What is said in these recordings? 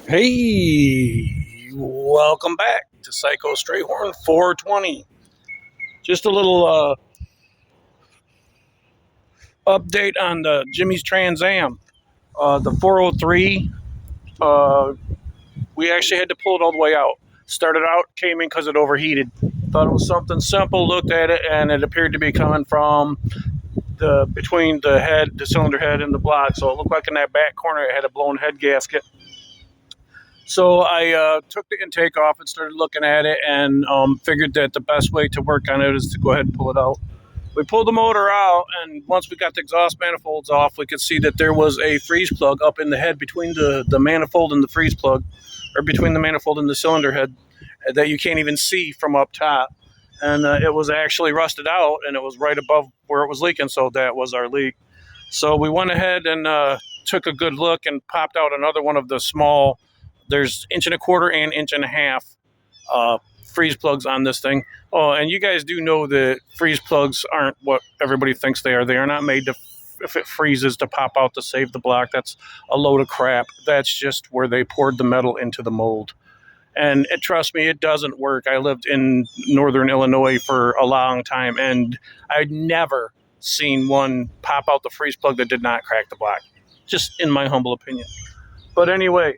Hey, welcome back to Psycho Strayhorn 420. Just a little update on the Jimmy's Trans Am. The 403, uh, we actually had to pull it all the way out. Started out, came in because it overheated. Thought it was something simple, looked at it, and it appeared to be coming from between the head, the cylinder head, and the block. So it looked like in that back corner it had a blown head gasket. So I took the intake off and started looking at it and figured that the best way to work on it is to go ahead and pull it out. We pulled the motor out, and once we got the exhaust manifolds off, we could see that there was a freeze plug up in the head between the manifold and the freeze plug, or between the manifold and the cylinder head, that you can't even see from up top. And it was actually rusted out, and it was right above where it was leaking, so that was our leak. So we went ahead and took a good look and popped out another one of the small, there's 1.25 and 1.5 freeze plugs on this thing. Oh, and you guys do know that freeze plugs aren't what everybody thinks they are. They are not made to, if it freezes, to pop out to save the block. That's a load of crap. That's just where they poured the metal into the mold. And trust me, it doesn't work. I lived in northern Illinois for a long time, and I'd never seen one pop out the freeze plug that did not crack the block, just in my humble opinion. But anyway,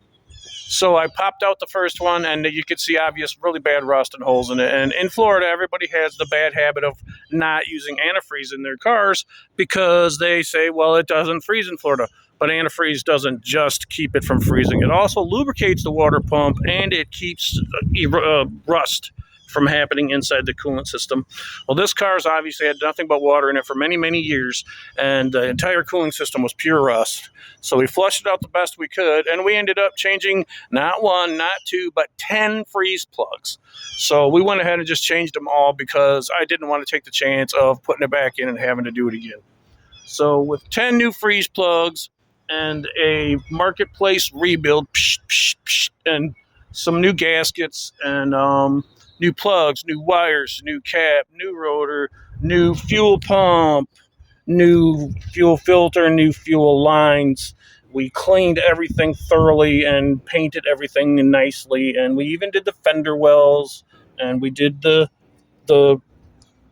so I popped out the first one, and you could see obvious, really bad rust and holes in it. And in Florida, everybody has the bad habit of not using antifreeze in their cars because they say, well, it doesn't freeze in Florida. But antifreeze doesn't just keep it from freezing. It also lubricates the water pump, and it keeps rust from happening inside the coolant system. Well, this car's obviously had nothing but water in it for many, many years, and the entire cooling system was pure rust. So we flushed it out the best we could, and we ended up changing not one, not two, but 10 freeze plugs. So we went ahead and just changed them all because I didn't want to take the chance of putting it back in and having to do it again. So with 10 new freeze plugs and a marketplace rebuild, and some new gaskets and new plugs, new wires, new cap, new rotor, new fuel pump, new fuel filter, new fuel lines. We cleaned everything thoroughly and painted everything nicely, and we even did the fender wells, and we did the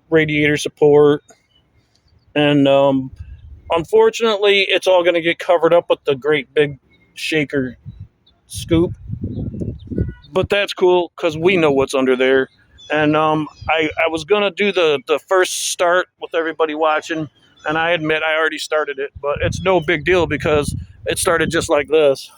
radiator support. And unfortunately, it's all going to get covered up with the great big shaker scoop. But that's cool because we know what's under there. And I was going to do the first start with everybody watching, and I admit I already started it, but it's no big deal because it started just like this.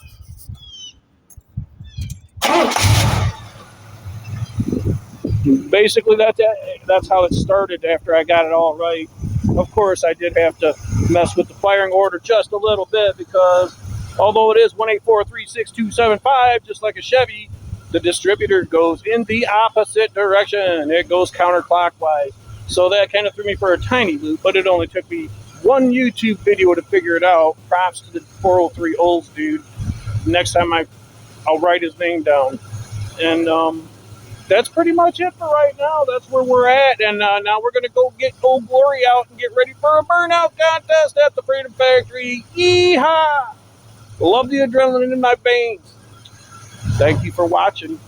Basically, that's how it started after I got it all right. Of course, I did have to mess with the firing order just a little bit because although it is 1843625, just like a Chevy, the distributor goes in the opposite direction. It goes counterclockwise. So that kind of threw me for a tiny loop, but it only took me one YouTube video to figure it out. Props to the 403 Olds dude. Next time I'll write his name down. And that's pretty much it for right now. That's where we're at. And now we're going to go get Old Glory out and get ready for a burnout contest at the Freedom Factory. Yeehaw! Love the adrenaline in my veins. Thank you for watching.